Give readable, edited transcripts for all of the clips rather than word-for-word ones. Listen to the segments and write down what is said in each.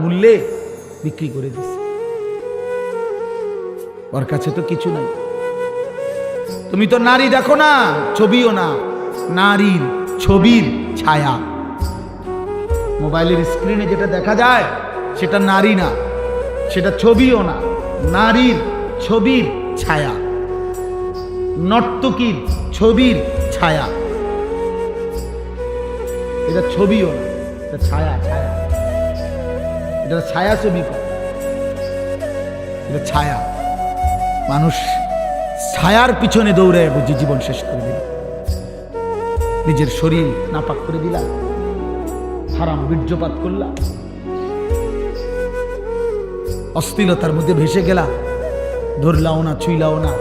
মূল্যে বিক্রি করে দিছে। ওর কাছে তো কিছু নাই। তুমি তো নারী দেখো না, ছবিও না, নারীর ছবির ছায়া। মোবাইলের স্ক্রিনে যেটা দেখা যায় সেটা নারী না, সেটা ছবিও না, নারীর ছবির ছায়া, নর্তকীর ছবির ছায়া। এটা ছবিও না, এটা ছায়া। ছায়া, এটা ছায়া ছবি, এটা ছায়া। মানুষ ছায়ার পিছনে দৌড়ে বুঝি জীবন শেষ করে দিল। নিজের শরীর নাপাক করে দিলা, হারাম বীর্যপাত করলা, অশ্লীলতার মধ্যে ভেসে গেলা, ধরলাও না, ছুইলাও না,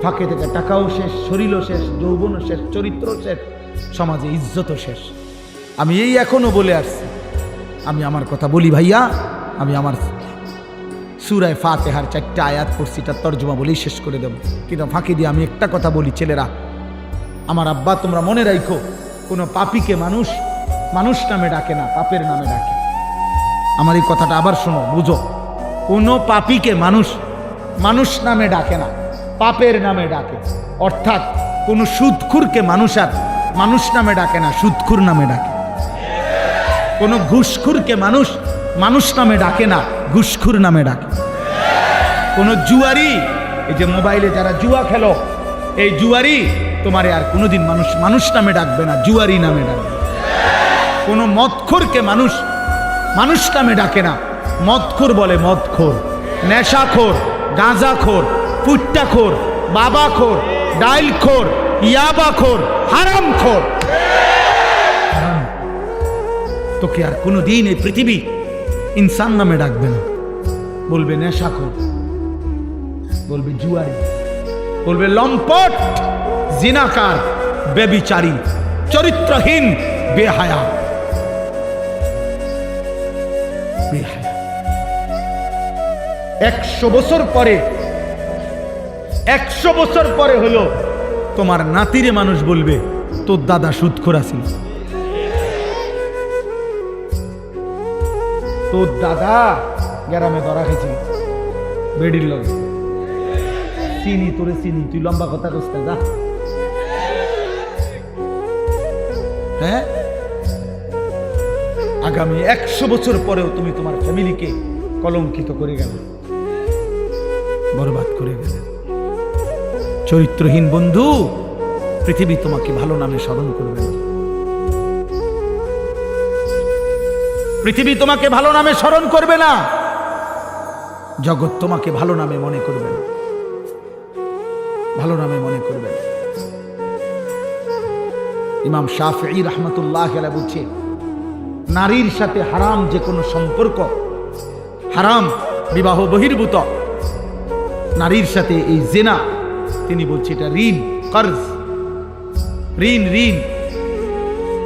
ফাঁকে থেকে টাকাও শেষ, শরীরও শেষ, যৌবনও শেষ, চরিত্র শেষ, সমাজে ইজ্জতও শেষ। আমি এই এখনো বলে আসছি, আমি আমার কথা বলি ভাইয়া, আমি আমার সূরা ফাতিহার 4টা আয়াত পড়ছি, তার তর্জমা বলেই শেষ করে দেব। কিন্তু ফাঁকি দিয়ে আমি একটা কথা বলি, ছেলেরা, আমার আব্বা, তোমরা মনে রাখো, কোনো পাপীকে মানুষ মানুষ নামে ডাকে না, পাপের নামে ডাকে। আমার এই কথাটা আবার শোনো, বুঝো। কোনো পাপীকে মানুষ মানুষ নামে ডাকে না, পাপের নামে ডাকে। অর্থাৎ কোনো সুদখুরকে মানুষ আর মানুষ নামে ডাকে না, সুদখুর নামে ডাকে। কোনো ঘুষখুরকে মানুষ মানুষ নামে ডাকে না, ঘুষখুর নামে ডাকে। কোনো জুয়ারি, এই যে মোবাইলে যারা জুয়া খেলো, এই জুয়ারি তোমারে আর কোনোদিন মানুষ মানুষ নামে ডাকবে না, জুয়ারি নামে ডাকবে। কোনো মদখোরকে মানুষ মানুষ নামে ডাকে না, মদখোর বলে মদখোর, নেশাখোর, গাঁজাখোর, পুট্টাখোর, বাবাখোর, ডাইলখোর, ইয়াবাখোর, হারামখোর। তোকে আর কোনোদিন এই পৃথিবী ইনসান নামে ডাকবে না, বলবে নেশাখোর, বলবে জুয়ারি, বলবে লম্পট, জিনাকার, বেবিচারী, চরিত্রহীন, বেহায়া। 100 বছর পরে, 100 বছর পরে হলো তোমার নাতিরে মানুষ বলবে তোর দাদা সুদখোর ছিল, তোর দাদা গ্রামে ধরা খেয়েছিল বেডির লগে, চিনি তোরে চিনি, তুই লম্বা কথা কইস না, হ্যাঁ। আগামী 100 বছর পরেও তুমি তোমার ফ্যামিলিকে কলঙ্কিত করে গেলে, বরবাদ করে গেলে। চরিত্রহীন বন্ধু, পৃথিবী তোমাকে ভালো নামে স্মরণ করবে না, পৃথিবী তোমাকে ভালো নামে স্মরণ করবে না, জগৎ তোমাকে ভালো নামে মনে করবে না, ভালো নামে মনে করবে না। ইমাম শাফিঈ রাহমাতুল্লাহ আলাইহি বলছে, নারীর সাথে হারাম যে কোনো সম্পর্ক, হারাম, বিবাহ বহির্ভূত নারীর সাথে এই জিনা, তিনি বলছে এটা ঋণ, কর্জ, ঋণ, ঋণ।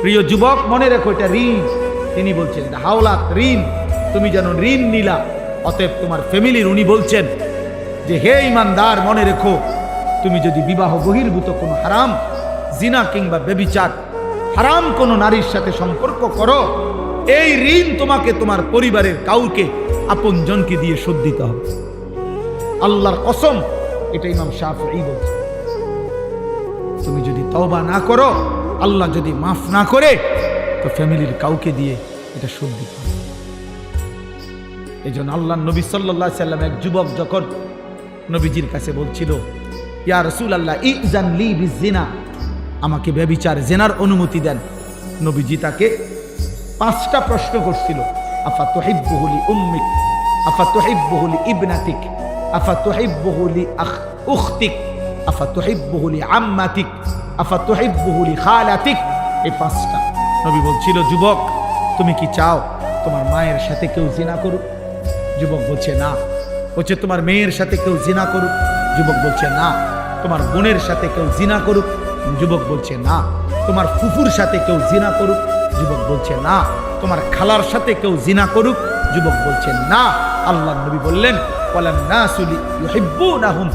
প্রিয় যুবক, মনে রেখো, এটা ঋণ। তিনি বলছেন এটা হাওলাত, ঋণ। তুমি যেন ঋণ নিলা, অতএব তোমার ফ্যামিলির উনি বলছেন যে হে ইমানদার, মনে রেখো, তুমি যদি বিবাহ বহির্ভূত কোনো হারাম, জিনা কিংবা ব্যভিচার, হারাম কোনো নারীর সাথে সম্পর্ক করো, এই ঋণ তোমাকে তোমার পরিবারের কাউকে, আপনজনকে দিয়ে শোধ দিতে হবে। আল্লাহর কসম, এটা ইমাম শাফিঈ বলছে। তুমি যদি তওবা না করো, আল্লাহ যদি মাফ না করে, তো ফ্যামিলির কাউকে দিয়ে এটা শোধ দিতে হবে। এই জন্য আল্লাহর নবী সাল্লাল্লাহু আলাইহি সাল্লাম, এক যুবক যখন নবীজির কাছে বলছিল, ইয়া রাসূলুল্লাহ ইজান লি বিজিনা, আমাকে ব্যভিচার, জেনার অনুমতি দেন, নবীজি তাকে 5টা প্রশ্ন করছিল। আফা তুহিব্বুহু লি উম্মিক, আফা তুহিব্বুহু লি ইবনাতিক, আফা তুহিব্বুহু লি উখতিক, আফা তুহিব্বুহু লি আম্মাতিক, আফা তুহিব্বুহু লি খালাতিক। এই 5টা। নবী বলছিল, যুবক, তুমি কি চাও তোমার মায়ের সাথে কেউ জিনা করুক? যুবক বলছে না। বলছে তোমার মেয়ের সাথে কেউ জিনা করুক? যুবক বলছে না। তোমার বোনের সাথে কেউ জিনা করুক? যুবক বলছে না। তোমার ফুফুর সাথে কেউ জিনা করুক? যুবক বলছে না। তোমার খালার সাথে কেউ জিনা করুক? যুবক বলছে না। আল্লাহর নবী বললেন, ওয়ালান নাসু ইউহিব্বুনাহুম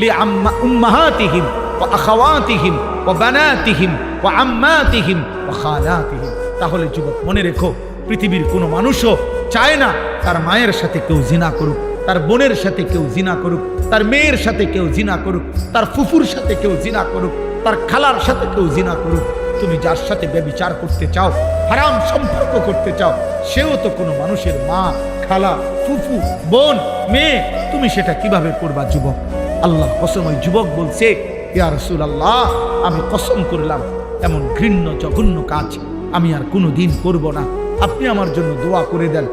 লিউম্মাহাতিহিম ওয়া আখাওয়াতিহিম ওয়া বানাতিহিম ওয়া আম্মাতিহিম ওয়া খালাতিহিম। তাহলে যুবক, মনে রেখো, পৃথিবীর কোনো মানুষও চায় না তার মায়ের সাথে কেউ জিনা করুক, তার বোনের সাথে কেউ জিনা করুক, তার মেয়ের সাথে কেউ জিনা করুক, তার ফুফুর সাথে কেউ জিনা করুক, তার খালার সাথে কেউ জিনা করুক। তুমি যার সাথে ব্যভিচার করতে চাও, হারাম সম্পর্ক করতে চাও, সেও তো কোনো মানুষের মা, খালা, ফুফু, বোন, মেয়ে। তুমি সেটা কিভাবে করবা যুবক? আল্লাহ কসম, ওই যুবক বলছে, ইয়া রাসূলুল্লাহ, আমি কসম করলাম এমন ঘৃণ্য জঘন্য কাজ আমি আর কোনো দিন করব না, আপনি আমার জন্য দোয়া করে দেন।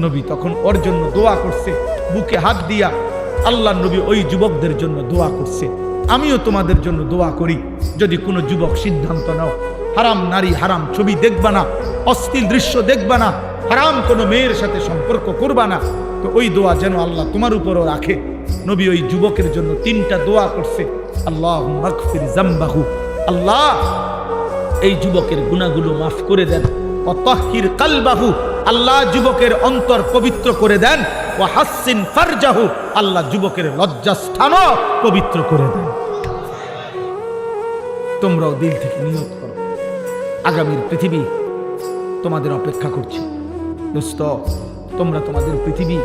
নবী তখন ওর জন্য দোয়া করছে, বুকে হাত দিয়া আল্লাহ নবী ওই যুবকদের জন্য দোয়া করছে। আমিও তোমাদের জন্য দোয়া করি, যদি কোনো যুবক সিদ্ধান্ত নাও হারাম নারী, হারাম ছবি দেখবা না, অশ্লীল দৃশ্য দেখবা না, হারাম কোনো মেয়ের সাথে সম্পর্ক করবা না, তো ওই দোয়া যেন আল্লাহ তোমার উপরও রাখে। নবী ওই যুবকের জন্য 3টা দোয়া করছে। আল্লাহুম্মা গফির যামবাহু, আল্লাহ এই যুবকের গুনাহগুলো মাফ করে দেন। ওয়া তাহহির কলবাহু, আল্লাহ যুবকের অন্তর পবিত্র করে দেন। ওয়া হাসসিন ফারজাহু, আল্লাহ যুবকের লজ্জাস্থানও পবিত্র করে দেন। তোমরাও দিল থেকে নিয়ত করো, আগামীর পৃথিবী তোমাদের অপেক্ষা করছে। দোস্ত, তোমরা তোমাদের পৃথিবী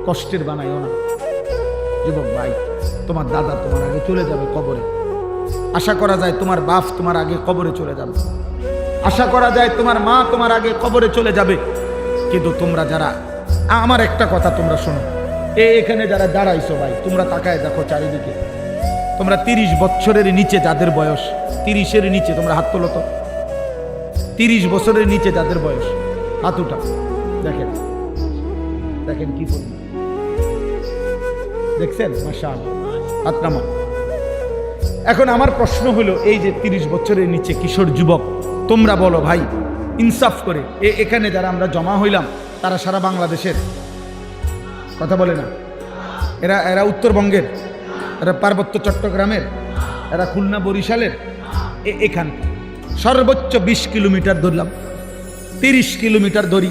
কষ্টের বানাইও না। যুবক ভাই, তোমার দাদা তোমার আগে চলে যাবে কবরে, আশা করা যায় তোমার বাপ তোমার আগে কবরে চলে যাবে, আশা করা যায় তোমার মা তোমার আগে কবরে চলে যাবে। কিন্তু তোমরা যারা, আমার একটা কথা তোমরা শোনো, এখানে যারা দাঁড়াইছো ভাই, তোমরা তাকায় দেখো চারিদিকে, তোমরা 30 বছরের নিচে যাদের বয়স, 30-এর নিচে, তোমরা হাত তোলো তো। 30 বছরের নিচে যাদের বয়স, হাত উঠা, দেখেন দেখেন কি করবেন, দেখছেন? মাশাআল্লাহ, হাত নামা। এখন আমার প্রশ্ন হলো, এই যে 30 বছরের নিচে কিশোর যুবক, তোমরা বলো ভাই ইনসাফ করে, এখানে যারা আমরা জমা হইলাম তারা সারা বাংলাদেশের কথা বলে না? এরা উত্তরবঙ্গের, এরা পার্বত্য চট্টগ্রামের, এরা খুলনা বরিশালের, এখান সর্বোচ্চ 20 কিলোমিটার ধরলাম, 30 কিলোমিটার ধরি,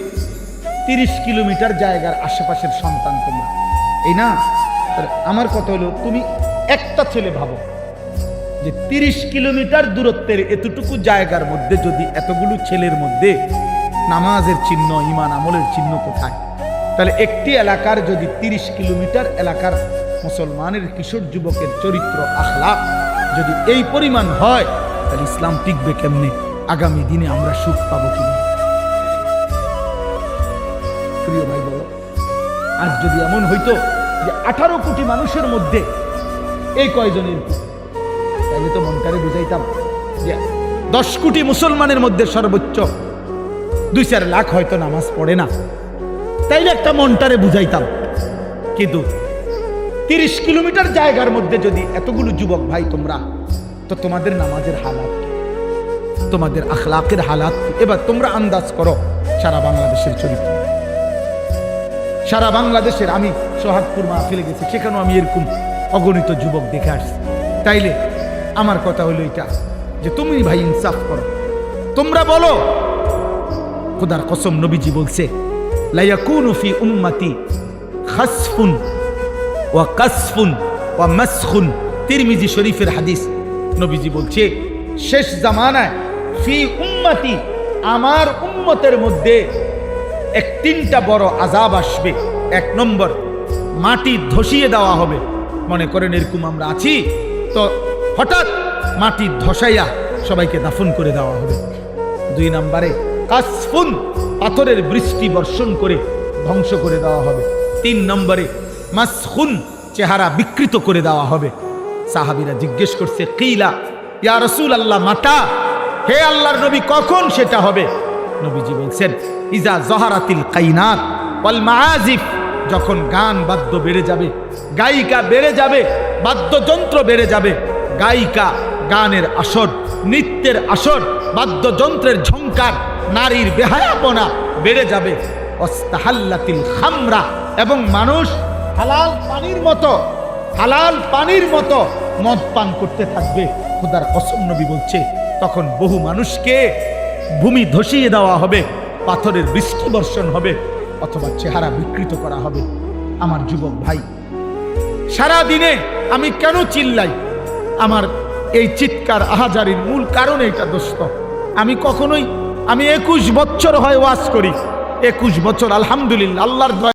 30 কিলোমিটার জায়গার আশেপাশের সন্তান তোমরা, এই না? আমার কথা হলো, তুমি একটা ছেলে ভাবো যে 30 কিলোমিটার দূরত্বের এতটুকু জায়গার মধ্যে যদি এতগুলো ছেলের মধ্যে নামাজের চিহ্ন, ঈমান আমলের চিহ্ন কোথায়? তাহলে একটি এলাকার যদি 30 কিলোমিটার এলাকার মুসলমানের কিশোর যুবকের চরিত্র, আখলাক যদি এই পরিমাণ হয়, তাহলে ইসলাম টিকবে কেমনে? আগামী দিনে আমরা সুখ পাবো কিনা? প্রিয় ভাই বলো, আজ যদি এমন হইতো যে 18 কোটি মানুষের মধ্যে এই কয়জনের, তাইলে তো মনটারে বুঝাইতাম যে 10 কোটি মুসলমানের মধ্যে সর্বোচ্চ 2-4 লাখ হয়তো নামাজ পড়ে না, তাইলে একটা মনটারে বুঝাইতাম। কিন্তু 30 কিলোমিটার জায়গার মধ্যে যদি এতগুলো যুবক ভাই তোমরা, তো তোমাদের নামাজের হালাত, তোমাদের আখলাকের হালাত, এবার তোমরা আন্দাজ করো সারা বাংলাদেশের চরিত্র। সারা বাংলাদেশের, আমি সোহাগপুর মাহফিলে গেছি, সেখানেও আমি এরকম অগণিত যুবক দেখে আসছি। তাইলে আমার কথা হলো এটা যে তুমি ভাই ইনসাফ করো, তোমরা বলো। খোদার কসম, নবীজি বলছে, লা ইয়াকুনু ফি উম্মতি খাসফুন ওয়া কাসফুন ওয়া মাসখুন, তিরমিজি শরীফের হাদিস। নবীজি বলছে, শেষ জামানায় ফি উম্মতি, আমার উম্মতের মধ্যে 3টা বড় আযাব আসবে। 1 নম্বর, মাটি ধসিয়ে দেওয়া হবে। মনে করেন এরকম আমরা আছি, তো হঠাৎ মাটি ধসাইয়া সবাইকে দাফন করে দেওয়া হবে। 2 নম্বরে কাসফুন, পাথরের বৃষ্টি বর্ষণ করে ধ্বংস করে দেওয়া হবে। 3 নম্বরে মাসখুন, চেহারা বিকৃত করে দেওয়া হবে। সাহাবীরা জিজ্ঞেস করছে, কিলা ইয়া রাসূলুল্লাহ, মাতা, হে আল্লাহর নবী, কখন সেটা হবে? নবীজি বলছেন, ইজা জহারাতিল কাইনাত ওয়াল মাআজিফ, যখন গান বাদ্য বেড়ে যাবে, গায়িকা বেড়ে যাবে, বাদ্যযন্ত্র বেড়ে যাবে, গায়িকা, গানের আসর, নৃত্যের আসর, বাদ্যযন্ত্রের ঝংকার, নারীর বেহায়াপনা বেড়ে যাবে। ওয়াস্তাহাল্লাতিল খামরা, এবং মানুষ হালাল পানির মতো মদ পান করতে থাকবে। খোদার কসম, নবী বলছে, তখন বহু মানুষকে ভূমি ধসিয়ে দেওয়া হবে, পাথরের বৃষ্টি বর্ষণ হবে, অথবা চেহারা বিকৃত করা হবে। আমার যুবক ভাই, সারা দিনে আমি কেন চিল্লাই? আমার এই চিৎকার আহাজারির মূল কারণ এটা দোস্ত। আমি 21 বছর হয় ওয়াজ করি, 21 বছর, আলহামদুলিল্লাহ, আল্লাহর দয়া।